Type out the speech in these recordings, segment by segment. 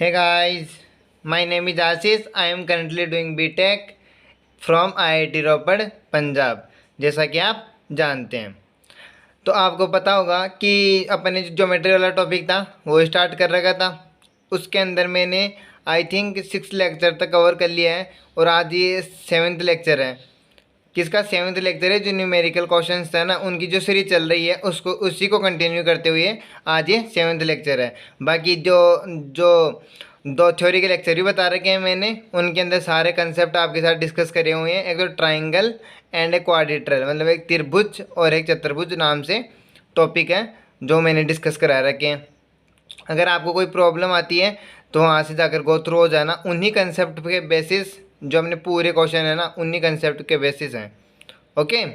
Hey guys, my name is Ashish. I am currently doing BTech from IIT रोपड़ पंजाब। जैसा कि आप जानते हैं, तो आपको पता होगा कि अपने जो ज्योमेट्री वाला टॉपिक था वो स्टार्ट कर रखा था। उसके अंदर मैंने आई थिंक 6 लेक्चर तक कवर कर लिया है और आज ये 7th लेक्चर है। किसका 7th लेक्चर है? जो न्यूमेरिकल क्वेश्चंस था ना, उनकी जो सीरीज चल रही है उसको उसी को कंटिन्यू करते हुए आज ये 7th लेक्चर है। बाकी जो जो दो थ्योरी के लेक्चर भी बता रखे हैं मैंने, उनके अंदर सारे कंसेप्ट आपके साथ डिस्कस करे हुए हैं। एक तो ट्राइंगल एंड ए क्वाड्रिलेटरल, मतलब एक त्रिभुज और एक चतुर्भुज नाम से टॉपिक है जो मैंने डिस्कस करा रखे हैं। अगर आपको कोई प्रॉब्लम आती है तो वहाँ से जाकर गो थ्रू हो जाना। उन्हीं कंसेप्ट के बेसिस जो अपने पूरे क्वेश्चन है ना, उन्हीं कंसेप्ट के बेसिस हैं। Okay,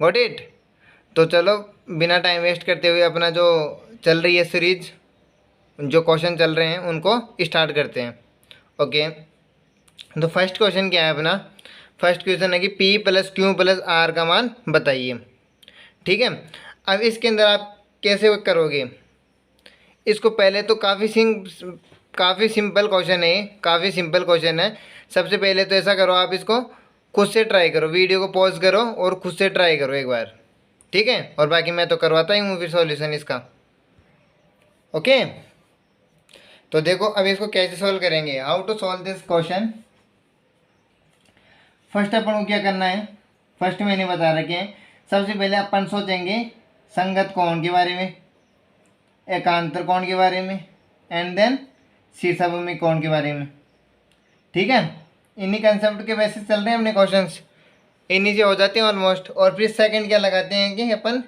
got it. तो चलो बिना टाइम वेस्ट करते हुए अपना जो चल रही है सीरीज, जो क्वेश्चन चल रहे हैं उनको स्टार्ट करते हैं। ओके, तो फर्स्ट क्वेश्चन क्या है अपना? फर्स्ट क्वेश्चन है कि P plus Q plus R का मान बताइए। ठीक है, अब इसके अंदर आप कैसे करोगे इसको? पहले तो काफ़ी सिंपल क्वेश्चन है, काफ़ी सिंपल क्वेश्चन है। सबसे पहले तो ऐसा करो, आप इसको खुद से ट्राई करो, वीडियो को पॉज करो और खुद से ट्राई करो एक बार। ठीक है, और बाकी मैं तो करवाता ही हूँ फिर सॉल्यूशन इसका। ओके, तो देखो अब इसको कैसे सॉल्व करेंगे, how to solve this question. First अपन को क्या करना है? फर्स्ट मैंने बता रखे हैं, सबसे पहले अपन सोचेंगे संगत कोण के बारे में, एकांतर कोण के बारे में, एंड देन शीर्षभूमि कोण के बारे में। ठीक है, इन्हीं कंसेप्ट के बेसिस चल रहे हैं अपने क्वेश्चंस, इन्हीं से हो जाते हैं ऑलमोस्ट। और फिर सेकंड क्या लगाते हैं कि अपन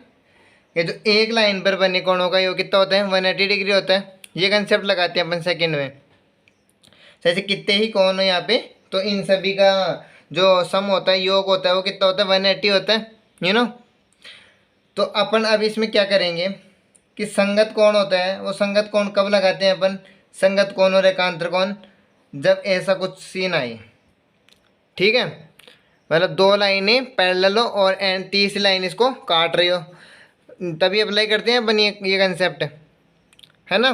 ये जो एक लाइन पर बने कोणों का योग कितना होता है? 180 डिग्री होता है। ये कंसेप्ट लगाते हैं अपन सेकंड में। जैसे कितने ही कोण हो यहाँ पे, तो इन सभी का जो सम होता है, योग होता है, वो कितना होता है? 180 होता है, यू नो। तो अपन अब इसमें क्या करेंगे कि संगत कोण होता है, वो संगत कोण कब लगाते हैं अपन? संगत कोण और एकांतर कोण जब ऐसा कुछ सीन आए। ठीक है, मतलब दो लाइनें पैरेलल हो और एंड तीसरी लाइन इसको काट रही हो, तभी अप्लाई करते हैं अपन ये कंसेप्ट, है ना।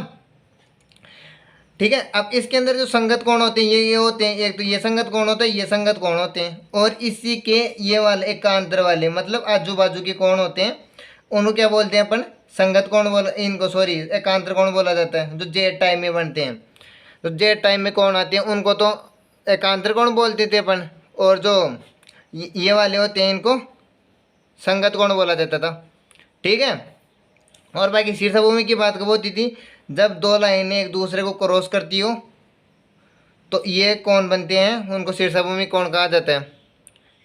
ठीक है, अब इसके अंदर जो संगत कोण होते हैं ये होते हैं, एक तो ये संगत कोण होता है, ये संगत कोण होते हैं, और इसी के ये वाले एकांतर वाले मतलब आजू बाजू के कोण होते हैं, उनको क्या बोलते हैं अपन? संगत कोण इनको सॉरी एकांतर कोण बोला जाता है, जो जेड टाइप में बनते हैं। तो जेड टाइप में कोण आते हैं उनको तो एकांतर कोण बोलते थे अपन, और जो ये वाले होते हैं इनको संगत कोण बोला जाता था। ठीक है, और बाकी शीर्षभूमि की बात कब होती थी? जब दो लाइनें एक दूसरे को क्रॉस करती हो तो ये कोण बनते हैं, उनको शीर्षभूमि कोण कहा जाता है।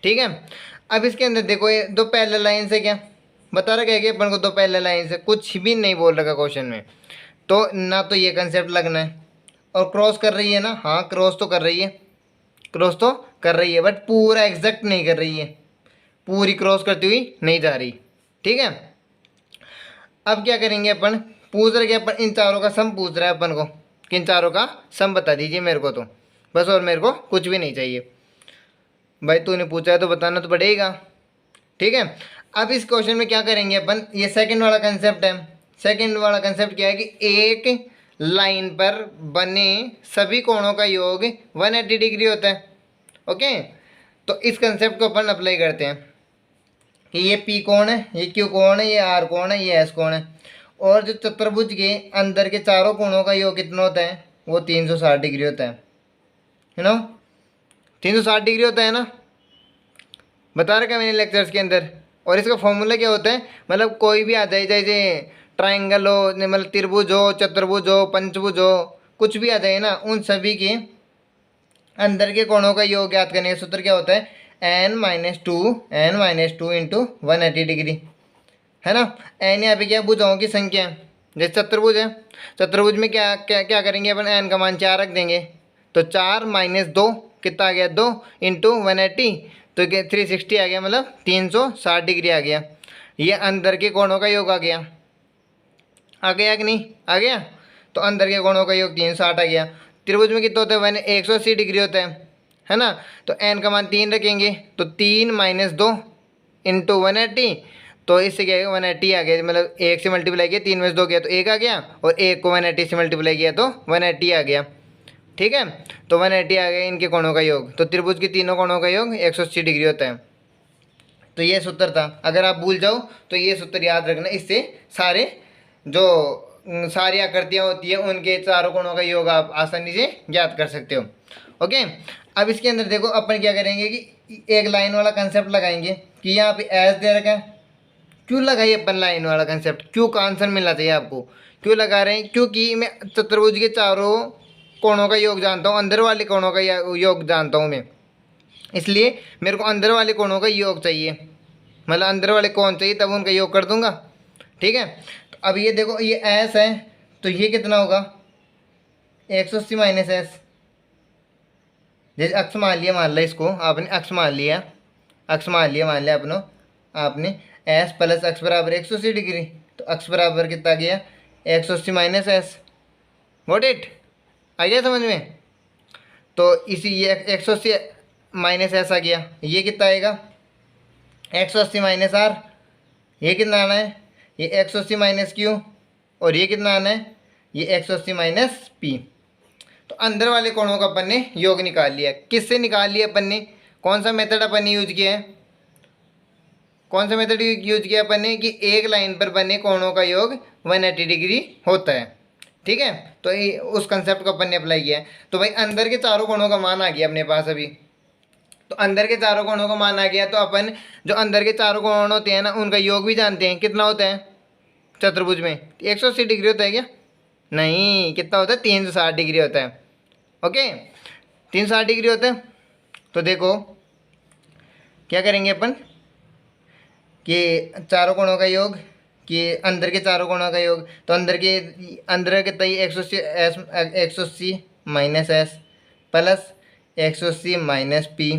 ठीक है, अब इसके अंदर देखो ये दो पैरेलल लाइन से क्या बता रखा है कि अपन को दो पैरेलल लाइन से कुछ भी नहीं बोल रखा क्वेश्चन में, तो ना तो ये कंसेप्ट लगना है। और क्रॉस कर रही है ना, हाँ क्रॉस तो कर रही है, क्रॉस तो कर रही है, बट पूरा एग्जैक्ट नहीं कर रही है, पूरी क्रॉस करती हुई नहीं जा रही। ठीक है, अब क्या करेंगे अपन? पूछ रहे अपन इन चारों का सम पूछ रहा है अपन को कि इन चारों का सम बता दीजिए मेरे को, तो बस, और मेरे को कुछ भी नहीं चाहिए। भाई तूने पूछा है तो बताना तो पड़ेगा। ठीक है, अब इस क्वेश्चन में क्या करेंगे अपन? ये सेकंड वाला कंसेप्ट है। सेकंड वाला कंसेप्ट क्या है कि एक लाइन पर बने सभी कोणों का योग 180 डिग्री होता है। ओके, तो इस कंसेप्ट को अपन अप्लाई करते हैं कि ये पी कोण है, ये क्यू कोण है, ये आर कोण है, ये एस कोण है, और जो चतुर्भुज के अंदर के चारों कोणों का योग कितना होता है? वो 360 डिग्री होता है, यू नो। 360 डिग्री होता है ना, बता रखा मैंने लेक्चर्स के अंदर। और इसका फॉर्मूला क्या होता है? मतलब कोई भी आ जाए, जैसे ट्राइंगल हो, मतलब त्रिभुज हो, चतुर्भुज हो, पंचभुज हो, कुछ भी आ जाए ना, उन सभी के अंदर के कोणों का योग ज्ञात करने का सूत्र क्या होता है? n-2 इंटू 180 डिग्री, है ना। एन यहाँ पे क्या भुजाओं की संख्या है, जैसे चतुर्भुज है, चतुर्भुज में क्या क्या क्या करेंगे अपन? एन का मान 4 रख देंगे, तो 4 माइनस 2 कितना आ गया? 2 इंटू 180, तो 360 आ गया, मतलब 360 डिग्री आ गया। ये अंदर के कोणों का योग आ गया, आ गया कि नहीं? आ गया। तो अंदर के कोणों का योग 360 आ गया। त्रिभुज में कितना होता है? 180 डिग्री होता है ना। तो एन का मान 3 रखेंगे, तो 3 माइनस 2 इंटू 180, तो इससे क्या है? 180 आ गया, मतलब 1 से मल्टीप्लाई किया, 3 में से 2 गया तो 1 आ गया, और 1 को 180 से मल्टीप्लाई किया तो 180 आ गया। ठीक है। तो 180 आ गए इनके कोणों का योग। तो त्रिभुज के तीनों कोणों का योग 180 डिग्री होता है। तो ये सूत्र था, अगर आप भूल जाओ तो ये सूत्र याद रखना, इससे सारे जो सारी आकृतियाँ होती है उनके चारों कोणों का योग आप आसानी से ज्ञात कर सकते हो। ओके, अब इसके अंदर देखो अपन क्या करेंगे कि एक लाइन वाला कंसेप्ट लगाएंगे कि यहाँ पे एस दे रखा है। क्यों लगाइए अपन लाइन वाला कंसेप्ट, क्यों का आंसर मिलना चाहिए आपको, क्यों लगा रहे हैं? क्योंकि मैं चतुर्भुज के चारों कोणों का योग जानता हूँ, अंदर वाले कोणों का योग जानता हूँ मैं, इसलिए मेरे को अंदर वाले कोणों का योग चाहिए, मतलब अंदर वाले कोण चाहिए, तब उनका योग कर दूंगा। ठीक है, तो अब ये देखो ये एस है, तो ये कितना होगा 180 माइनस एस। जैसे अक्ष मान लिया, मान लिया इसको आपने अक्ष मान लिया, अक्ष मान लिया, मान लिया अपनो आपने एस प्लस अक्ष बराबर 180 डिग्री। तो अक्ष बराबर कितना गया 180 माइनस एस। वॉट इट, आ गया समझ में? तो इसी ये 180 माइनस एस आ गया, ये कितना आएगा 180 माइनस आर। ये कितना आना है, ये 180 माइनस क्यू, और ये कितना आना है, ये 180 माइनस पी। तो अंदर वाले कोणों का अपन ने योग निकाल लिया। किससे निकाल लिया अपन ने, कौन सा मेथड अपन ने यूज किया है, कौन सा मेथड यूज किया अपन ने कि एक लाइन पर बने कोणों का योग 180 डिग्री होता है। ठीक है, तो ये उस कंसेप्ट को अपन ने अप्लाई किया है। तो भाई अंदर के चारों कोणों का मान आ गया अपने पास अभी। तो अंदर के चारों कोणों का मान आ गया, तो अपन जो अंदर के चारों कोण होते हैं ना उनका योग भी जानते हैं। कितना होता है चतुर्भुज में, 180 डिग्री होता है क्या? नहीं, कितना होता है 360 डिग्री होता है। ओके, 360 डिग्री होता है। तो देखो क्या करेंगे अपन कि चारों कोणों का योग, कि अंदर के चारों कोणों का योग, तो अंदर के तय 180 minus S plus 180 minus P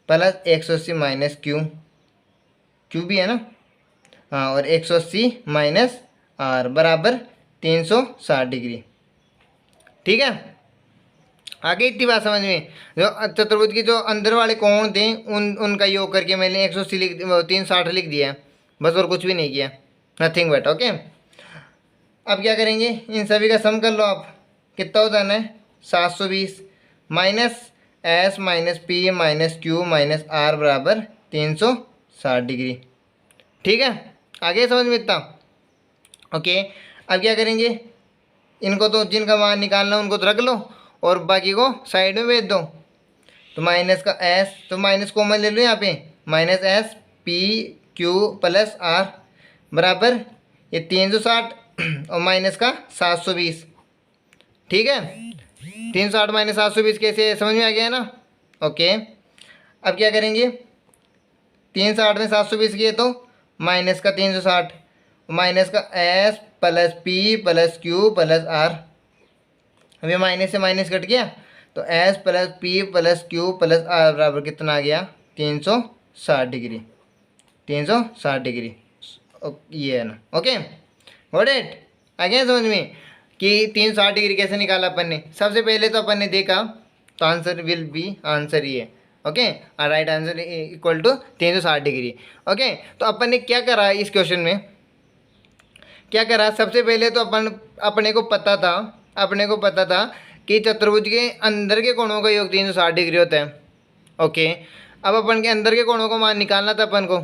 plus 180 minus Q, Q भी है ना, हाँ, और 180 माइनस आर बराबर 360 डिग्री। ठीक है, आगे इतनी बात समझ में? जो चतुर्भुज के जो अंदर वाले कोण थे उनका योग करके मैंने 180 360 लिख दिया है, बस, और कुछ भी नहीं किया, नथिंग बट। ओके, अब क्या करेंगे, इन सभी का सम कर लो आप, कितना हो जाना है 720 minus S minus P minus Q minus R बराबर 360 डिग्री। ठीक है, आगे समझ में इतना? ओके, अब क्या करेंगे, इनको तो जिनका मान निकालना उनको तो रख लो और बाकी को साइड में भेज दो। तो माइनस का एस, तो माइनस कॉमन ले लो यहाँ पे, minus S P Q plus R बराबर ये 360 और माइनस का 720। ठीक है, 360 माइनस 720 कैसे, समझ में आ गया है ना? ओके, अब क्या करेंगे, 360 में 720 किए तो माइनस का 360, माइनस का S plus P plus Q plus R. अब ये माइनस से माइनस कट गया, तो S plus P plus Q plus R बराबर कितना आ गया 360 डिग्री, 360 डिग्री। ये है ना? ओके, व्हाट इट, आ गया समझ में कि 360 डिग्री कैसे निकाला अपन ने? सबसे पहले तो अपन ने देखा, तो आंसर विल बी, आंसर ये, okay, right answer equal to 360 degree. Okay, तो अपन ने क्या करा इस क्वेश्चन में, क्या करा, सबसे पहले तो अपने को पता था कि चतुर्भुज के अंदर के कोणों का योग 360 डिग्री होता है। ओके, अब अपन के अंदर के कोणों का मान निकालना था अपन को,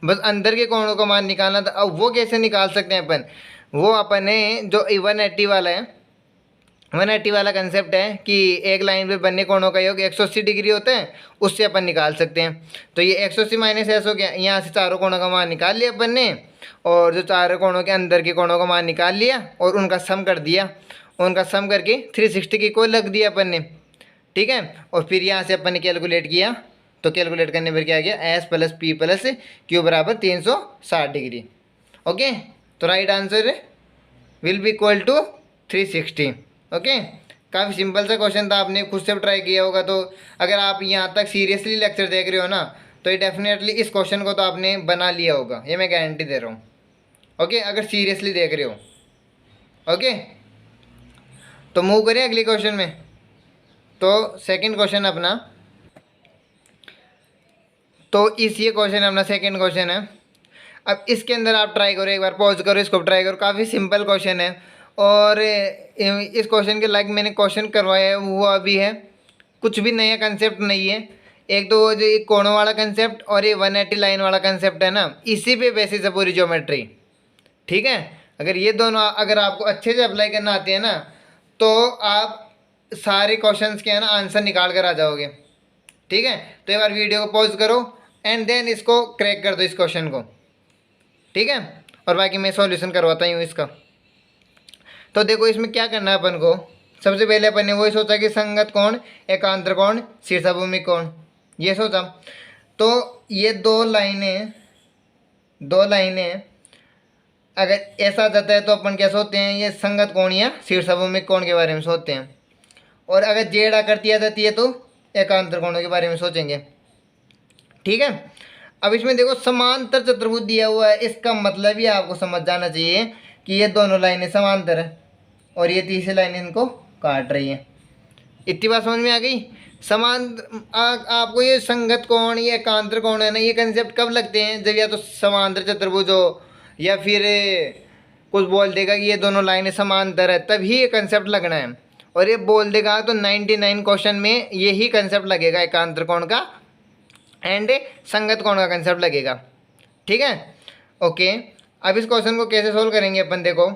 बस अंदर के कोणों का मान निकालना था। अब वो कैसे निकाल सकते हैं अपन, वो अपन ने जो 180 वाला है, 180 वाला कंसेप्ट है कि एक लाइन पे बनने कोणों का योग 180 डिग्री होता है, उससे अपन निकाल सकते हैं। तो ये 180 माइनस एस हो गया, यहाँ से चारों कोणों का मान निकाल लिया अपन ने, और जो चारों कोणों के अंदर के कोणों का मान निकाल लिया और उनका सम कर दिया, उनका सम करके 360 की कोई लग दिया अपन ने। ठीक है, और फिर यहाँ से अपन ने कैलकुलेट किया, तो कैलकुलेट करने पर क्या आ गया, S plus P plus Q बराबर 360 डिग्री। ओके, तो right answer will be equal to 360। Okay, काफ़ी सिंपल सा क्वेश्चन था, आपने खुद से ट्राई किया होगा। तो अगर आप यहाँ तक सीरियसली लेक्चर देख रहे हो ना, तो ये डेफिनेटली इस क्वेश्चन को तो आपने बना लिया होगा, ये मैं गारंटी दे रहा हूँ। ओके, अगर सीरियसली देख रहे हो। ओके, तो मूव करें अगले क्वेश्चन में। तो सेकंड क्वेश्चन अपना, तो ये क्वेश्चन अपना सेकंड क्वेश्चन है। अब इसके अंदर आप ट्राई करो, एक बार पॉज करो, इसको ट्राई करो, काफ़ी सिंपल क्वेश्चन है और इस क्वेश्चन के लाइक मैंने क्वेश्चन करवाया है वो अभी है, कुछ भी नया कंसेप्ट नहीं है। एक तो वो जो एक कोणों वाला कंसेप्ट और ये 180 लाइन वाला कंसेप्ट है ना, इसी पे बेसिस है पूरी ज्योमेट्री। ठीक है, अगर ये दोनों अगर आपको अच्छे से अप्लाई करना आते हैं ना, तो आप सारे क्वेश्चंस के है ना आंसर निकाल कर आ जाओगे। ठीक है, तो एक बार वीडियो को पॉज करो एंड देन इसको क्रैक कर दो इस क्वेश्चन को। ठीक है, और बाकी मैं सॉल्यूशन करवाता ही हूँ इसका। तो देखो इसमें क्या करना है अपन को। सबसे पहले अपन ने वही सोचा कि संगत कोण, एकांतर कोण, शीर्षभूमि कोण, ये सोचा। तो ये दो लाइनें अगर ऐसा आ जाता है तो अपन क्या सोचते हैं, ये संगत कोण या शीर्षभूमि कोण के बारे में सोचते हैं। और अगर जेड आकृति आ जाती है तो एकांतर कोणों के बारे में सोचेंगे। ठीक है, अब इसमें देखो समांतर चतुर्भुज दिया हुआ है, इसका मतलब ही आपको समझ जाना चाहिए कि ये दोनों लाइनें समांतर है और ये तीसरी लाइन इनको काट रही है। इतनी बात समझ में आ गई। आपको ये संगत कोण, ये एकांतर कोण है ना, ये कंसेप्ट कब लगते हैं, जब या तो समांतर चतुर्भुज हो या फिर कुछ बोल देगा कि ये दोनों लाइनें समांतर है, तभी ये कंसेप्ट लगना है। और ये बोल देगा तो 99 क्वेश्चन में यही कंसेप्ट लगेगा, एकांतर कोण का एंड संगत कोण का कंसेप्ट लगेगा। ठीक है, ओके। अब इस क्वेश्चन को कैसे सोल्व करेंगे अपन, देखो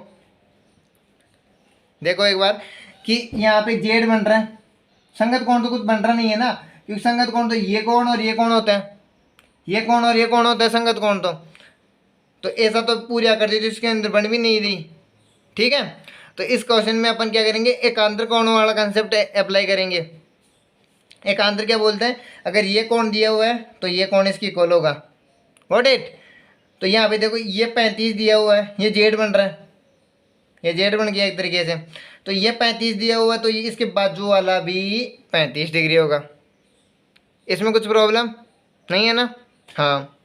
एक बार कि यहाँ पे जेड बन रहा है, संगत कोण तो कुछ बन रहा नहीं है ना, क्योंकि संगत कोण तो ये कोण और ये कोण होता है, ये कोण और ये कोण होता है संगत कोण तो ऐसा तो पूरी आकृति तो इसके अंदर बन भी नहीं रही। ठीक है, तो इस क्वेश्चन में अपन क्या करेंगे, एकांतर कोणों वाला कंसेप्ट अप्लाई करेंगे। एकांतर क्या बोलते हैं, अगर ये कोण दिया हुआ है तो ये कोण इसकी इक्वल होगा। व्हाट इट, तो यहाँ पे देखो ये 35 दिया हुआ है, ये जेड बन रहा है, ये जेड बन गया एक तरीके से। तो ये 35 दिया हुआ है तो ये इसके बाजू वाला भी 35 डिग्री होगा। इसमें कुछ प्रॉब्लम नहीं है ना। हाँ,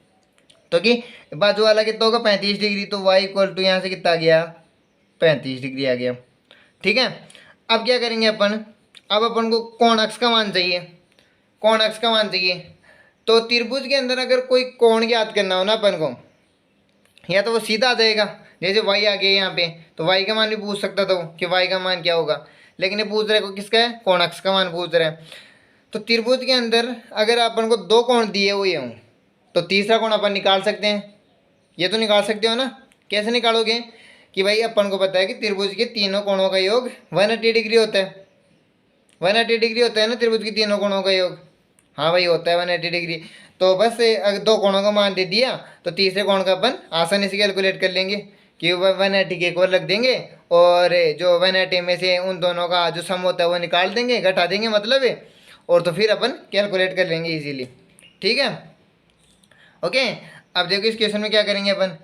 तो कि बाजू वाला कितना होगा 35 डिग्री, तो y इक्वल टू यहाँ से कितना आ गया 35 डिग्री आ गया। ठीक है, अब क्या करेंगे अपन, अब अपन को कोण अक्ष का मान चाहिए, कोण अक्ष का मान चाहिए। तो त्रिभुज के अंदर अगर कोई कोण ज्ञात करना हो ना अपन को, या तो वो सीधा आ जाएगा, जैसे y आ गया यहाँ पे, तो y का मान भी पूछ सकता था कि y का मान क्या होगा, लेकिन ये पूछ रहा है किसका है, कोण अक्ष का मान पूछ रहा है। तो त्रिभुज के अंदर अगर अपन को दो कोण दिए हुए हों तो तीसरा कोण अपन निकाल सकते हैं, ये तो निकाल सकते हो ना। कैसे निकालोगे कि भाई अपन को पता है कि त्रिभुज के तीनों कोणों का योग 180 डिग्री होता है, 180 डिग्री होता है ना त्रिभुज के तीनों कोणों का योग। हाँ भाई होता है 180 डिग्री। तो बस अगर दो कोणों का मान दे दिया तो तीसरे कोण का अपन आसानी से कैलकुलेट कर लेंगे कि 180 के इक्वल रख देंगे और जो 180 में से उन दोनों का जो सम होता है वो निकाल देंगे, घटा देंगे मतलब है, और तो फिर अपन कैलकुलेट कर लेंगे इजीली। ठीक है, ओके। अब देखो इस क्वेश्चन में क्या करेंगे अपन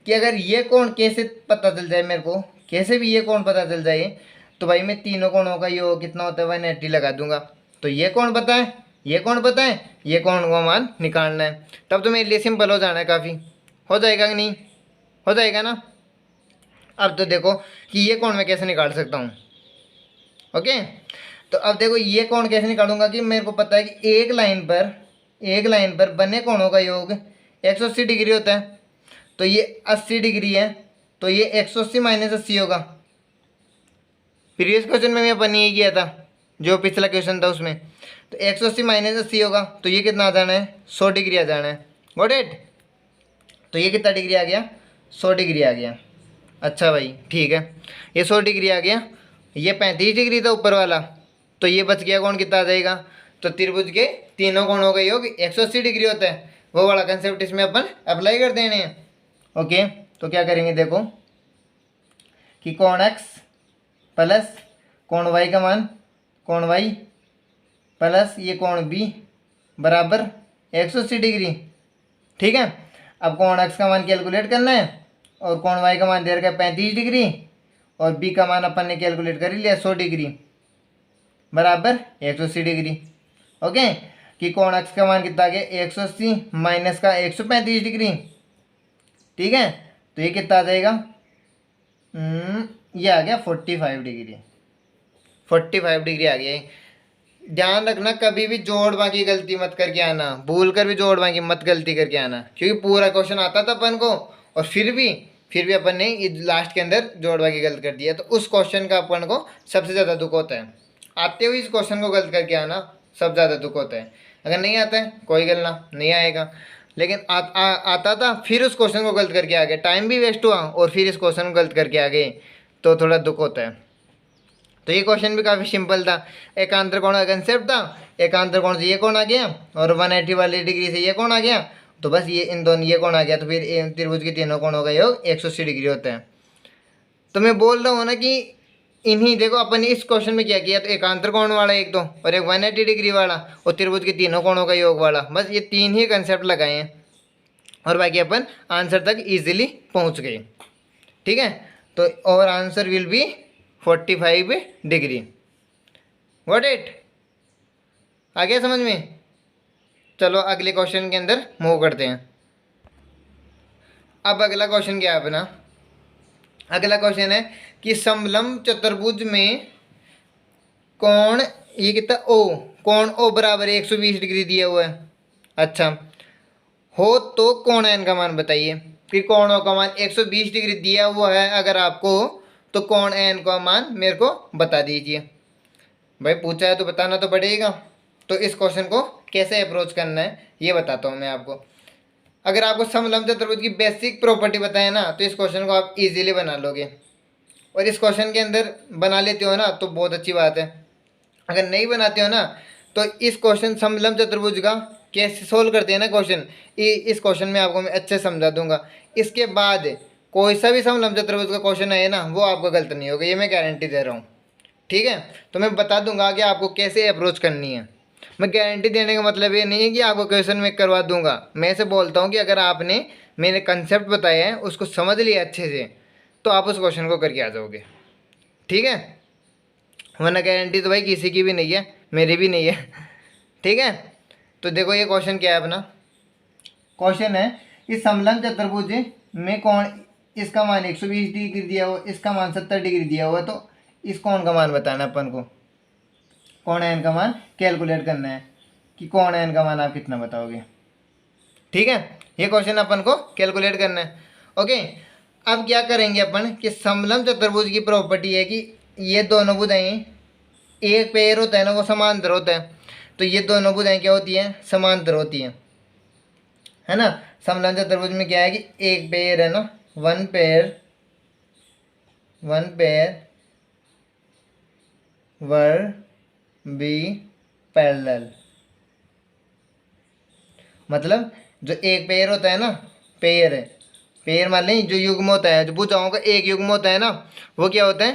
कि अगर ये कोण कैसे पता चल जाए मेरे को, कैसे भी ये कोण पता चल जाए, तो भाई मैं तीनों कोणों का योग कितना होता है 180 लगा दूंगा। तो ये कोण पता है, ये कोण पता है, ये कोण का मान निकालना है, तब तो मेरे लिए सिंपल हो जाना है, काफ़ी हो जाएगा कि नहीं, हो जाएगा ना। अब तो देखो कि ये कोण मैं कैसे निकाल सकता हूँ। ओके, तो अब देखो ये कोण कैसे निकालूंगा कि मेरे को पता है कि एक लाइन पर बने कोणों का योग 180 डिग्री होता है, तो ये 80 डिग्री है, तो ये 180 माइनस 80 होगा। प्रीवियस क्वेश्चन में अपन ये किया था, जो पिछला क्वेश्चन था उसमें, तो 180 माइनस 80 होगा, तो ये कितना आ जाना है 100 डिग्री आ जाना है। गॉट इट, तो ये कितना डिग्री आ गया 100 डिग्री आ गया। अच्छा भाई ठीक है, ये 100 डिग्री आ गया, ये 35 डिग्री था ऊपर वाला, तो ये बच गया कोण कितना आ जाएगा, तो त्रिभुज के तीनों कोणों का योग 180 डिग्री होता है, वो वाला कंसेप्ट इसमें अपन अप्लाई कर देने हैं। ओके, तो क्या करेंगे देखो कि कोण x प्लस कोण y का मान, कोण y प्लस ये कोण b बराबर 180 डिग्री। ठीक है, अब कोण x का मान कैलकुलेट करना है और कोण y का मान दे रखा है 35 डिग्री और b का मान अपन ने कैलकुलेट कर लिया 100 डिग्री बराबर 180 डिग्री। ओके, कि कोण x का मान कितना आ गया 180 माइनस का 135 डिग्री। ठीक है, तो ये कितना आ जाएगा, ये आ गया 45 डिग्री, 45 डिग्री आ गया। ध्यान रखना कभी भी जोड़ बाकी गलती मत करके आना, भूल कर भी जोड़ बाकी मत गलती करके आना, क्योंकि पूरा क्वेश्चन आता था अपन को और फिर भी फिर भी अपन ने ये लास्ट के अंदर जोड़ भागी गलत कर दिया, तो उस क्वेश्चन का अपन को सबसे ज़्यादा दुख होता है। आते हुए इस क्वेश्चन को गलत करके आना सबसे ज़्यादा दुख होता है। अगर नहीं आता है कोई गल ना, नहीं आएगा, लेकिन आता था फिर उस क्वेश्चन को गलत करके आ गए, टाइम भी वेस्ट हुआ और फिर इस क्वेश्चन को गलत करके आ गए, तो थोड़ा दुख होता है। तो ये क्वेश्चन भी काफ़ी सिंपल था। एकांतर कोण का कंसेप्ट था, एकांतर कोण से ये कोण आ गया और 180 वाली डिग्री से ये कोण आ गया, तो बस ये इन दोनों ये कोण आ गया, तो फिर त्रिभुज के तीनों कोणों का योग 180 डिग्री होता है। तो मैं बोल रहा हूँ ना कि इन्हीं देखो अपन ने इस क्वेश्चन में क्या किया, तो एकांतर कोण वाला एक तो और एक 180 डिग्री वाला और त्रिभुज के तीनों कोणों का योग वाला, बस ये तीन ही कंसेप्ट लगाए हैं और बाकी अपन आंसर तक इजीली पहुंच गए। ठीक है, तो और answer will be 45 degree. What it आ गया समझ में? चलो अगले क्वेश्चन के अंदर मूव करते हैं। अब अगला क्वेश्चन क्या है अपना? अगला क्वेश्चन है कि समलंब चतुर्भुज में कोण ये कितना ओ, कोण ओ बराबर 120 डिग्री दिया हुआ है। अच्छा हो तो कोण एन का मान बताइए। फिर कोण ओ का मान 120 डिग्री दिया हुआ है अगर आपको, तो कोण एन का मान मेरे को बता दीजिए। भाई पूछा है तो बताना तो पड़ेगा। तो इस क्वेश्चन को कैसे अप्रोच करना है ये बताता हूँ मैं आपको। अगर आपको समलंब चतुर्भुज की बेसिक प्रॉपर्टी बताए ना, तो इस क्वेश्चन को आप इजीली बना लोगे, और इस क्वेश्चन के अंदर बना लेते हो ना तो बहुत अच्छी बात है। अगर नहीं बनाते हो ना, तो इस क्वेश्चन समलंब चतुर्भुज का कैसे सोल्व करते हैं ना क्वेश्चन, इस क्वेश्चन में आपको मैं अच्छे समझा दूंगा। इसके बाद कोई सा भी समलंब चतुर्भुज का क्वेश्चन आए ना, वो आपका गलत नहीं होगा, ये मैं गारंटी दे रहा हूँ। ठीक है, तो मैं बता दूंगा कि आपको कैसे अप्रोच करनी है। मैं गारंटी देने का मतलब ये नहीं है कि आपको क्वेश्चन में करवा दूंगा। मैं ऐसे बोलता हूँ कि अगर आपने मेरे कंसेप्ट बताए हैं उसको समझ लिया अच्छे से, तो आप उस क्वेश्चन को करके आ जाओगे। ठीक है, वरना गारंटी तो भाई किसी की भी नहीं है, मेरी भी नहीं है। ठीक है, तो देखो ये क्वेश्चन क्या है अपना। क्वेश्चन है कि समलंब चतुर्भुज में कोण, इसका मान 120 डिग्री दिया हुआ, इसका मान 70 डिग्री दिया हुआ, तो इस कोण का मान बताना अपन को। कोण एन का मान कैलकुलेट करना है कि कोण एन का मान आप कितना बताओगे। ठीक है, ये क्वेश्चन अपन को कैलकुलेट करना है। ओके, अब क्या करेंगे अपन कि समलंब चतुर्भुज की प्रॉपर्टी है कि ये दोनों भुजाएं, एक पेयर होता है ना वो समांतर होता है, तो ये दोनों भुजाएं क्या होती हैं? समांतर होती हैं, है ना। समलंब चतुर्भुज में क्या है कि एक पेयर है ना, वन पेयर वर बी पैरेलल, मतलब जो एक पेयर होता है ना, पेयर है, पेयर मान लें जो युग्म होता है, जो भुजाओं का एक युग्म होता है ना, वो क्या होता है?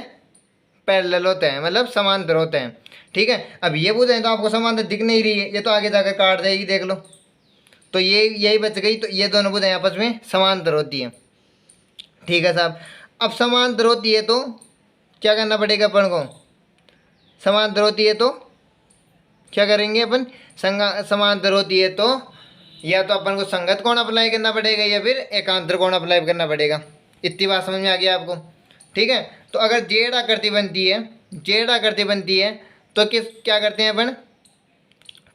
पैरेलल होता है, मतलब समांतर होते हैं। ठीक है, अब ये भुजाएं तो आपको समांतर दिख नहीं रही है, ये तो आगे जाकर काट देगी, देख लो, तो ये यही बच गई। तो ये दोनों भुजाएं आपस में समांतर होती हैं। ठीक है साहब, अब समांतर होती है तो क्या करना पड़ेगा अपन को? समांतर होती है तो क्या करेंगे अपन? समांतर होती है तो या तो अपन को संगत कोण अप्लाई करना पड़ेगा या फिर एकांतर कोण अप्लाई करना पड़ेगा। इतनी बात समझ में आ गया आपको? ठीक है, तो अगर जेड आकृति बनती है, जेड आकृति बनती है तो क्या करते हैं अपन?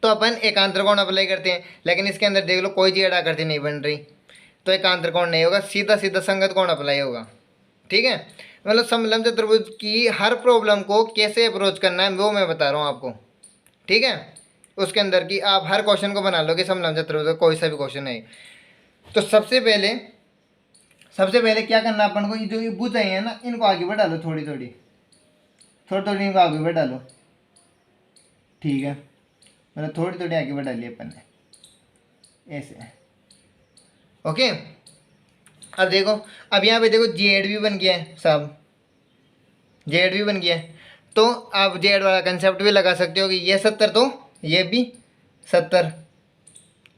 तो अपन एकांतर कोण अप्लाई करते हैं, लेकिन इसके अंदर देख लो कोई जेड आकृति नहीं बन रही, तो एकांतर कोण नहीं होगा, सीधा सीधा संगत कोण अप्लाई होगा। ठीक है, मतलब समलंब चतुर्भुज की हर प्रॉब्लम को कैसे अप्रोच करना है वो मैं बता रहा हूँ आपको। ठीक है, उसके अंदर की आप हर क्वेश्चन को बना लोगे समलंब चतुर्भुज का, कोई सा भी क्वेश्चन है। तो सबसे पहले क्या करना अपन को, जो ये भुजाएं है ना, इनको आगे बढ़ा लो, थोड़ी थोड़ी इनको आगे बढ़ा लो। ठीक है, मतलब थोड़ी थोड़ी आगे बढ़ा ली अपन ने ऐसे। ओके, अब देखो, अब यहाँ पे देखो जेड भी बन गया है साहब, जेड भी बन गया है, तो आप जेड वाला कंसेप्ट भी लगा सकते हो कि ये 70 तो ये भी 70।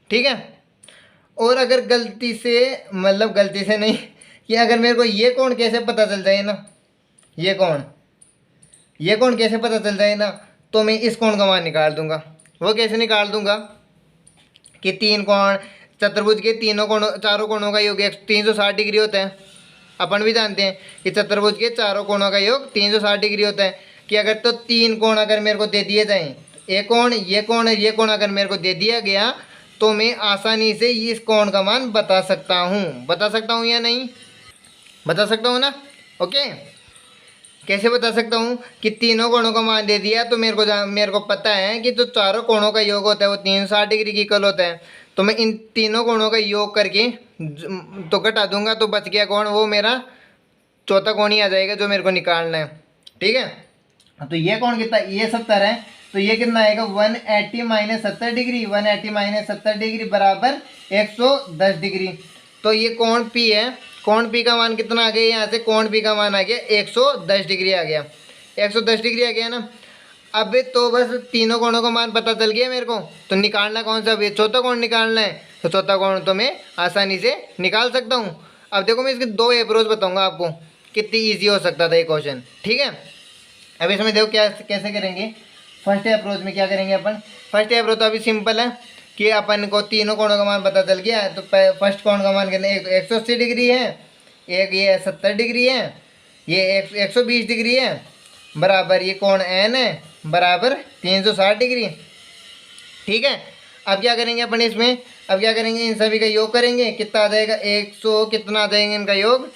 ठीक है, और अगर गलती से, मतलब गलती से नहीं, कि अगर मेरे को ये कोण कैसे पता चल जाए ना, ये कोण कैसे पता चल जाए ना, तो मैं इस कोण का मान निकाल दूंगा। वो कैसे निकाल दूंगा कि तीन कोण, चतुर्भुज के तीनों कोणों, चारों कोणों का योग 360 डिग्री होता है। अपन भी जानते हैं कि चतुर्भुज के चारों कोणों का योग 360 डिग्री होता है। कि अगर तो तीन कोण अगर मेरे को दे दिए जाएं, एक कोण, ये कोण, ये कोण अगर मेरे को दे दिया गया, तो मैं आसानी से इस कोण का मान बता सकता हूँ या नहीं? बता सकता हूँ ना? ओके, कैसे बता सकता हूँ कि तीनों कोणों का मान दे दिया तो मेरे को पता है कि जो चारों कोणों का योग होता है वो 360 डिग्री की इक्वल होता है। तो मैं इन तीनों कोणों का योग करके तो घटा दूंगा, तो बच गया कौन? वो मेरा चौथा कोण ही आ जाएगा जो मेरे को निकालना है। ठीक है, तो ये कोण कितना? ये 70 है, तो ये कितना आएगा? 180 माइनस 70 डिग्री, 180 माइनस 70 डिग्री बराबर 110 डिग्री। तो ये कोण पी है, कोण पी का मान कितना आ गया? यहाँ से कोण पी का मान आ गया 110 डिग्री आ गया, 110 डिग्री आ गया ना। अब तो बस तीनों कोणों का मान पता चल गया मेरे को, तो निकालना कौन सा? ये चौथा कोण निकालना है, तो चौथा कोण तो मैं आसानी से निकाल सकता हूँ। अब देखो मैं इसके दो अप्रोच बताऊंगा आपको, कितनी ईजी हो सकता था ये क्वेश्चन। ठीक है, अब इसमें देखो क्या कैसे करेंगे। फर्स्ट अप्रोच में क्या करेंगे अपन? फर्स्ट अप्रोच तो अभी सिंपल है कि अपन को तीनों कोणों का मान पता चल गया है, तो फर्स्ट कोण का मान कितना? 180 डिग्री है, एक ये 70 डिग्री है, ये 120 डिग्री है, बराबर ये कोण एन है बराबर 360 डिग्री। ठीक है, अब क्या करेंगे अपन इसमें? अब क्या करेंगे? इन सभी का योग करेंगे, कितना आ जाएगा? 100 कितना आ जाएंगे इनका योग?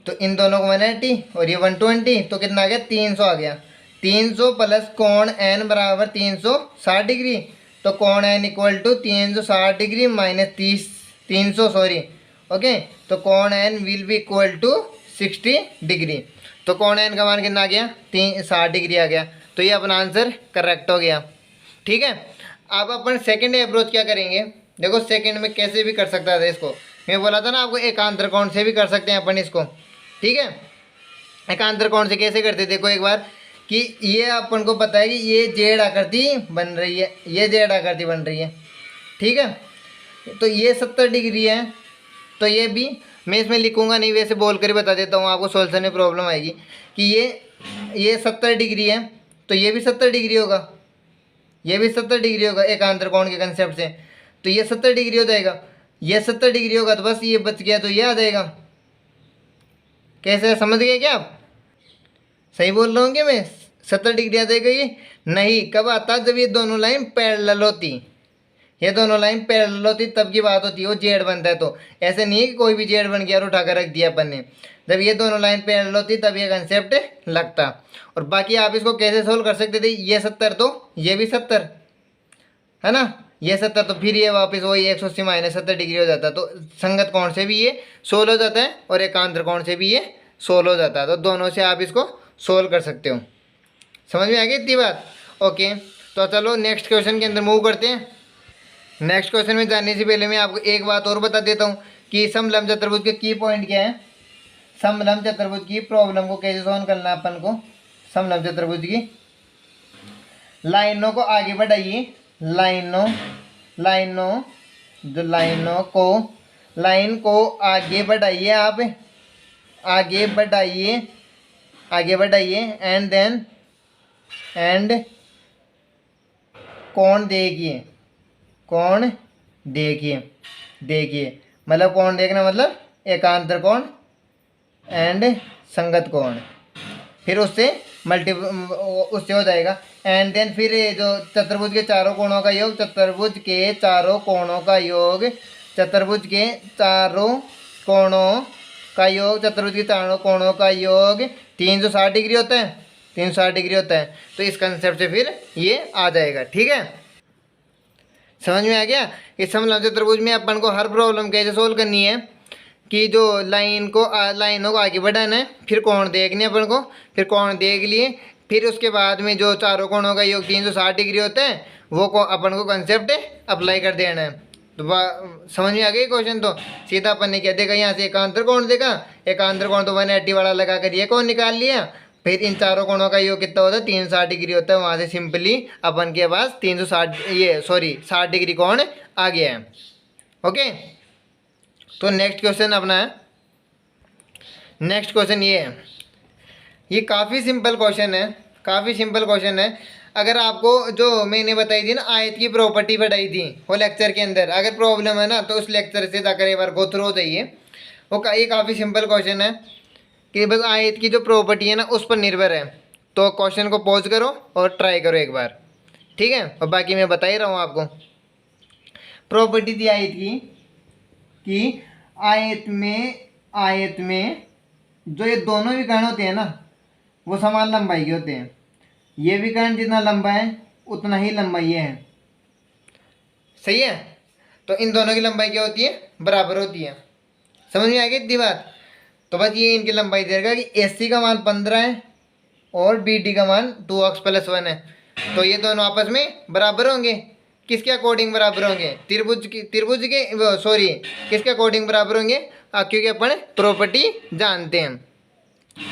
तो इन दोनों को 180 और ये 120, तो कितना आ गया? 300 आ गया। 300 प्लस कोण एन बराबर 360 डिग्री, तो कोण N equal to 360 degree minus 300 sorry. Okay, तो कोण N will be equal to 60 degree. तो कोण एन का मान कितना आ गया? 60 डिग्री आ गया। तो ये अपना आंसर करेक्ट हो गया। ठीक है, अब अपन सेकंड अप्रोच क्या करेंगे? देखो सेकंड में कैसे भी कर सकता था इसको, मैं बोला था ना आपको, एकांतर कोण से भी कर सकते हैं अपन इसको। ठीक है, एकांतर कोण से कैसे करते? देखो एक बार कि ये अपन को पता है कि ये जेड आकृति बन रही है, ये जेड आकृति बन रही है। ठीक है, तो ये 70 डिग्री है, तो ये भी मैं इसमें लिखूंगा नहीं, वैसे बोल कर ही बता देता हूँ आपको, सोल्यूशन में प्रॉब्लम आएगी कि ये 70 डिग्री है, तो ये भी 70 डिग्री होगा, ये भी 70 डिग्री होगा एकांतर कोण के कंसेप्ट से। तो ये 70 डिग्री हो जाएगा, ये 70 डिग्री होगा, तो बस ये बच गया, तो ये आ जाएगा। कैसे, समझ गए क्या आप? सही बोल रहा हूँ क्या मैं? 70 डिग्री आ जाएगा ये? नहीं, कब आता? जब ये दोनों लाइन पैरेलल होती, ये दोनों लाइन पैरेलल होती तब की बात होती है, वो जेड बनता है। तो ऐसे नहीं है कि कोई भी जेड बन गया और उठा कर रख दिया अपन ने। जब ये दोनों लाइन पैरेलल होती तब ये कंसेप्ट लगता। और बाकी आप इसको कैसे सोल्व कर सकते थे? ये 70 तो ये भी 70 है ना, ये 70 तो फिर ये वापस वही 180 माइनस 70 डिग्री हो जाता है। तो संगत कोण से भी ये सोल्व हो जाता है और एकांतर कोण से भी ये सोल्व हो जाता है। तो दोनों से आप इसको सोल्व कर सकते हो। समझ में आ गई इतनी बात? ओके, तो चलो नेक्स्ट क्वेश्चन के अंदर मूव करते हैं। नेक्स्ट क्वेश्चन में जाने से पहले मैं आपको एक बात और बता देता हूँ कि समलंब चतुर्भुज के की पॉइंट क्या है। समलंब चतुर्भुज की प्रॉब्लम को कैसे सॉल्व करना है अपन को? समलंब चतुर्भुज की लाइनों को आगे बढ़ाइए, लाइनों जो लाइन को आगे बढ़ाइए, आप आगे बढ़ाइए एंड कोण देखिए मतलब कोण देखना मतलब एकांतर कोण एंड संगत कोण, फिर उससे हो जाएगा। एंड देन फिर जो चतुर्भुज के चारों कोणों का योग, चतुर्भुज के चारों कोणों का योग 360 डिग्री होता है, 360 डिग्री होता है। तो इस कंसेप्ट से फिर ये आ जाएगा। ठीक है, समझ में आ गया? इस समलंब चतुर्भुज में अपन को हर प्रॉब्लम कैसे सोल्व करनी है कि जो लाइनों को आगे बढ़ाना है, फिर कोण देखने अपन को, फिर कोण देख लिए, फिर उसके बाद में जो चारों कोणों का योग 360 डिग्री होता है वो अपन को कंसेप्ट अप्लाई कर देना है। तो समझ में आ गई क्वेश्चन? तो सीधा अपन ने क्या देखा, यहाँ से एकांतर कोण देखा, एकांतर कोण तो 180 वाला लगा कर ये कोण निकाल लिया, फिर इन चारों कोणों का योग कितना होता है? 360 डिग्री होता है। वहाँ से सिंपली अपन के पास 60 डिग्री कोण आ गया है। ओके, तो नेक्स्ट क्वेश्चन अपना है, नेक्स्ट क्वेश्चन ये है, ये काफ़ी सिंपल क्वेश्चन है। अगर आपको जो मैंने बताई थी ना आयत की प्रॉपर्टी बताई थी वो लेक्चर के अंदर, अगर प्रॉब्लम है ना तो उस लेक्चर से जाकर एक बार गो थ्रू हो जाइए। ये काफ़ी सिंपल क्वेश्चन है कि बस आयत की जो प्रॉपर्टी है ना उस पर निर्भर है। तो क्वेश्चन को पॉज करो और ट्राई करो एक बार, ठीक है? और बाकी मैं बता ही रहा हूँ आपको। प्रॉपर्टी थी आयत की कि आयत में आयत में जो ये दोनों विकर्ण होते हैं ना वो समान लंबाई के होते हैं। ये विकर्ण जितना लंबा है उतना ही लंबा ये है। सही है। तो इन दोनों की लंबाई क्या होती है? बराबर होती है। समझ में आ गई इतनी बात? तो बस ये इनकी लंबाई देगा कि AC का मान 15 है और BD का मान 2x+1 है। तो ये दोनों आपस में बराबर होंगे। किसके अकॉर्डिंग बराबर होंगे? त्रिभुज के सॉरी किसके अकॉर्डिंग बराबर होंगे? क्योंकि अपन प्रॉपर्टी जानते हैं।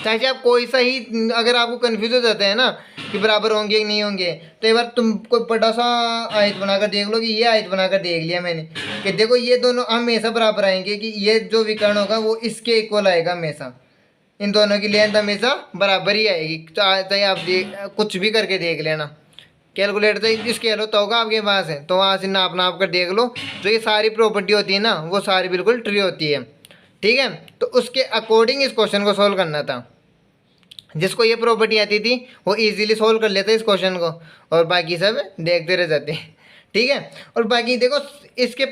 चाहे आप कोई सा ही, अगर आपको कंफ्यूज हो जाता है ना कि बराबर होंगे कि नहीं होंगे, तो एक बार तुम कोई बड़ा सा आयत बनाकर देख लो कि ये आयत बनाकर देख लिया मैंने कि देखो ये दोनों हमेशा बराबर आएंगे, कि ये जो विकर्ण होगा वो इसके इक्वल आएगा हमेशा। इन दोनों की लेंथ हमेशा बराबर ही आएगी। चाहे आप कुछ भी करके देख लेना। कैलकुलेटर से स्केल होता होगा आपके पास है तो वहाँ से नाप कर देख लो। जो ये सारी प्रॉपर्टी होती है ना वो सारी बिल्कुल ट्री होती है। ठीक है। तो उसके अकॉर्डिंग इस क्वेश्चन को सोल्व करना था। जिसको ये प्रॉपर्टी आती थी वो इजीली सोल्व कर लेते इस क्वेश्चन को, और बाकी सब देखते रह जाते। ठीक है। और बाकी देखो इसके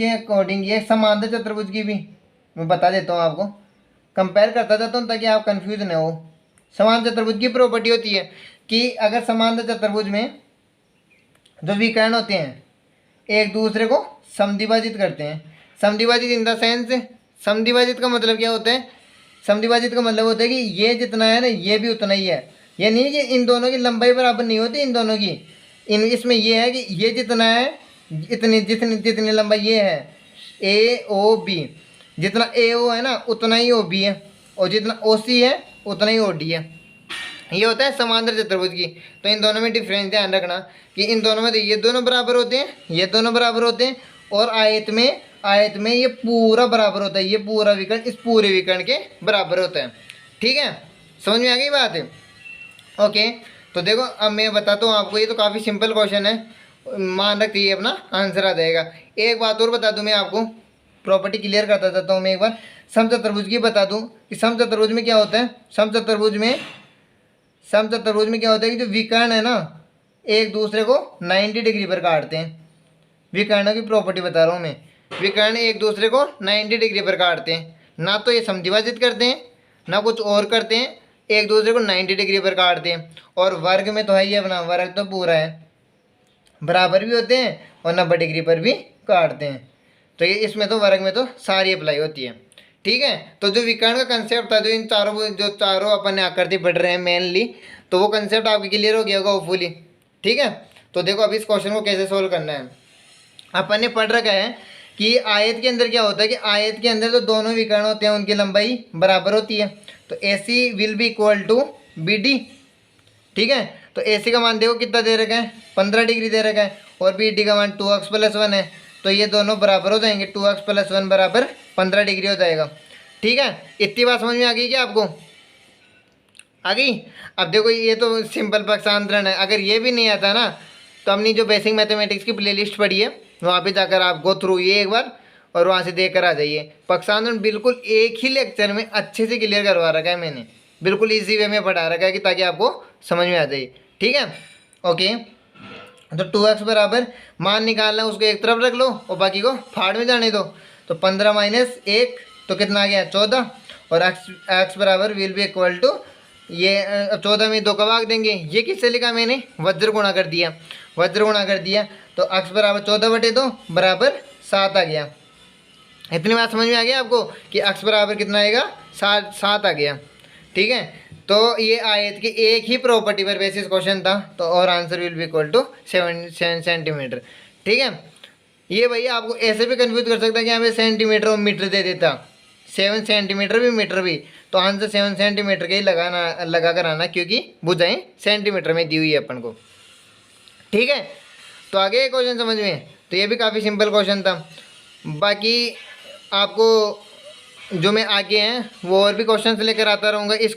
अकॉर्डिंग ये समांतर चतुर्भुज की भी मैं बता देता हूँ आपको, कंपेयर करता जाता हूँ ताकि आप कंफ्यूज न हो। समांतर चतुर्भुज की प्रॉपर्टी होती है कि अगर समांतर चतुर्भुज में जो विकर्ण होते हैं एक दूसरे को समद्विभाजित करते हैं। समद्विभाजित इन द सेंस, समद्विभाजित का मतलब क्या होता है? समद्विभाजित का मतलब होता है कि ये जितना है ना ये भी उतना ही है। ये नहीं कि इन दोनों की लंबाई बराबर नहीं होती इन दोनों की। इसमें ये है कि ये जितना है इतनी जितनी लंबाई ये है AOB, जितना AO है ना उतना ही OB है, और जितना OC है उतना ही OD है। ये होता है समांतर चतुर्भुज की। तो इन दोनों में डिफरेंस ध्यान रखना कि इन दोनों में ये दोनों बराबर होते हैं, ये दोनों बराबर होते हैं, और आयत में ये पूरा बराबर होता है। ये पूरा विकर्ण इस पूरे विकर्ण के बराबर होता है। ठीक है। समझ में आ गई बात है? ओके। तो देखो अब मैं बताता हूँ आपको, ये तो काफ़ी सिंपल क्वेश्चन है, मान रखते ही अपना आंसर आ जाएगा। एक बात और बता दूँ मैं आपको, प्रॉपर्टी क्लियर करता जाता हूँ मैं एक बार। समचतुर्भुज की बता दूँ कि समचतुर्भुज में क्या होता है। समचतुर्भुज में क्या होता है कि जो विकर्ण है ना एक दूसरे को 90 डिग्री पर काटते हैं। विकर्णों की प्रॉपर्टी बता रहा हूँ मैं। विकर्ण एक दूसरे को 90 डिग्री पर काटते हैं, ना तो ये समद्विभाजित करते हैं ना कुछ और करते हैं, एक दूसरे को 90 डिग्री पर काटते हैं। और वर्ग में तो है ये अपना वर्ग तो पूरा है, बराबर भी होते हैं और 90 डिग्री पर भी काटते हैं। तो ये इसमें तो वर्ग में तो सारी अप्लाई होती है। ठीक है। तो जो विकर्ण का कंसेप्ट था, जो चारों अपन आकृति पढ़ रहे हैं मेनली, तो वो कंसेप्ट आपके क्लियर हो गया होगा होपफुली। ठीक है। तो देखो अभी इस क्वेश्चन को कैसे सोल्व करना है। अपन ने पढ़ रखा है कि आयत के अंदर क्या होता है कि आयत के अंदर जो दोनों विकर्ण होते हैं उनकी लंबाई बराबर होती है। तो AC will be equal to BD। ठीक है। तो AC का मान देखो कितना दे रखा है, 15 डिग्री दे रखा है, और BD का मान 2x+1 है। तो ये दोनों बराबर हो जाएंगे, 2x+1 बराबर 15 डिग्री हो जाएगा। ठीक है। इतनी बात समझ में आ गई क्या आपको? आ गई। अब देखो ये तो सिंपल पक्षांतरण है। अगर ये भी नहीं आता ना तो अपनी जो बेसिक मैथमेटिक्स की प्लेलिस्ट पढ़ी है वहाँ पे जाकर आप गो थ्रू ये एक बार, और वहाँ से देख कर आ जाइए। पक्षांतरण बिल्कुल एक ही लेक्चर में अच्छे से क्लियर करवा रखा है मैंने, बिल्कुल इजी वे में पढ़ा रखा है कि ताकि आपको समझ में आ जाए। ठीक है। ओके। तो 2x बराबर मान निकालना है, उसको एक तरफ रख लो और बाकी को फाड़ में जाने दो। तो 15 - 1 तो कितना आ गया 14, और x बराबर विल बी इक्वल टू ये 14 में 2 का भाग देंगे। ये किससे लिखा मैंने? वज्र गुणा कर दिया, वज्र गुणा कर दिया। तो x बराबर 14/2 बराबर 7 आ गया। इतनी बात समझ में आ गया आपको कि x बराबर कितना आएगा? 7 आ गया। ठीक है। तो ये आयत की एक ही प्रॉपर्टी पर बेसिस क्वेश्चन था, तो और answer will be equal to 7 centimetre. ठीक है। ये भैया आपको ऐसे भी कंफ्यूज कर सकता है कि हमें सेंटीमीटर और मीटर दे देता, 7 सेंटीमीटर भी मीटर भी, तो आंसर 7 सेंटीमीटर के ही लगा कर आना, क्योंकि भुजाएं सेंटीमीटर में दी हुई है अपन को। ठीक है। तो आगे क्वेश्चन समझ में। तो ये भी काफ़ी सिंपल क्वेश्चन था। बाकी आपको जो मैं आगे हैं वो और भी क्वेश्चन लेकर आता रहूँगा। इस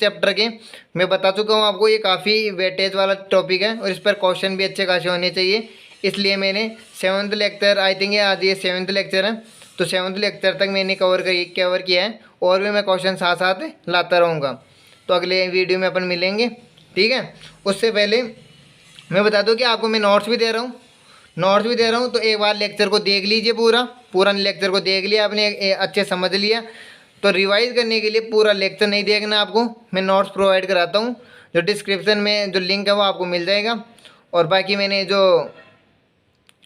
चैप्टर के मैं बता चुका हूँ आपको, ये काफ़ी वेटेज वाला टॉपिक है और इस पर क्वेश्चन भी अच्छे खासे होने चाहिए। इसलिए मैंने 7th लेक्चर, आई थिंक आज ये 7th लेक्चर है, तो 7th लेक्चर तक मैंने कवर किया है, और भी मैं क्वेश्चन साथ साथ लाता रहूँगा। तो अगले वीडियो में अपन मिलेंगे। ठीक है। उससे पहले मैं बता दूँ कि आपको मैं नोट्स भी दे रहा हूँ। नोट्स भी दे रहा हूँ, तो एक बार लेक्चर को देख लीजिए, पूरा लेक्चर को देख लिया आपने, अच्छे समझ लिया। तो रिवाइज करने के लिए पूरा लेक्चर नहीं देखना आपको, मैं नोट्स प्रोवाइड कराता हूँ, जो डिस्क्रिप्शन में जो लिंक है वो आपको मिल जाएगा। और बाकी मैंने जो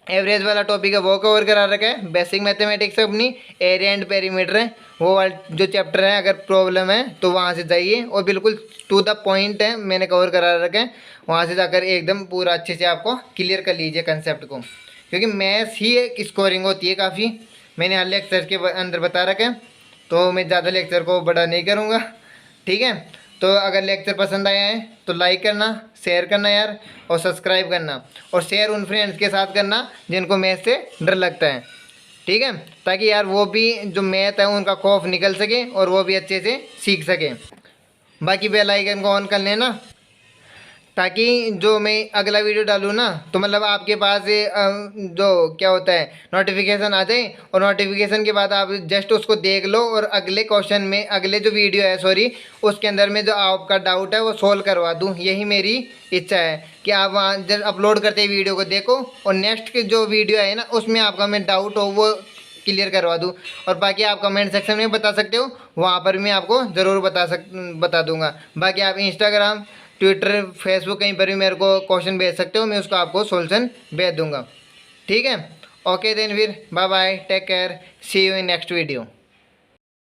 एवरेज वाला टॉपिक है वो कवर करा रखा है, बेसिक मैथमेटिक्स अपनी एरिया एंड पेरीमीटर है वो वाला जो चैप्टर है, अगर प्रॉब्लम है तो वहाँ से जाइए, और बिल्कुल टू द पॉइंट है, मैंने कवर करा रखा है, वहाँ से जाकर एकदम पूरा अच्छे से आपको क्लियर कर लीजिए कंसेप्ट को, क्योंकि मैथ्स ही एक स्कोरिंग होती है काफ़ी, मैंने हर लेक्चर के अंदर बता रखा है, तो मैं ज़्यादा लेक्चर को बड़ा नहीं करूँगा। ठीक है, तो अगर लेक्चर पसंद आया है तो लाइक करना, शेयर करना यार, और सब्सक्राइब करना, और शेयर उन फ्रेंड्स के साथ करना जिनको मैथ से डर लगता है। ठीक है, ताकि यार वो भी जो मैथ है उनका खौफ निकल सके और वो भी अच्छे से सीख सके। बाकी बेल आइकन को ऑन कर लेना, ताकि जो मैं अगला वीडियो डालूँ ना, तो मतलब आपके पास जो क्या होता है नोटिफिकेशन आ जाए, और नोटिफिकेशन के बाद आप जस्ट उसको देख लो, और अगले क्वेश्चन में, अगले जो वीडियो है सॉरी, उसके अंदर में जो आपका डाउट है वो सोल्व करवा दूँ। यही मेरी इच्छा है कि आप वहाँ जब अपलोड करते ही वीडियो को देखो, और नेक्स्ट के जो वीडियो है ना उसमें आपका मैं डाउट हो वो क्लियर करवा दूँ। और बाकी आप कमेंट सेक्शन में बता सकते हो, वहाँ पर मैं आपको ज़रूर बता दूँगा। बाकी आप इंस्टाग्राम, ट्विटर, फेसबुक कहीं पर भी मेरे को क्वेश्चन भेज सकते हो, मैं उसका आपको सॉल्यूशन भेज दूंगा। ठीक है, ओके देन फिर bye bye, take care, see you in next video.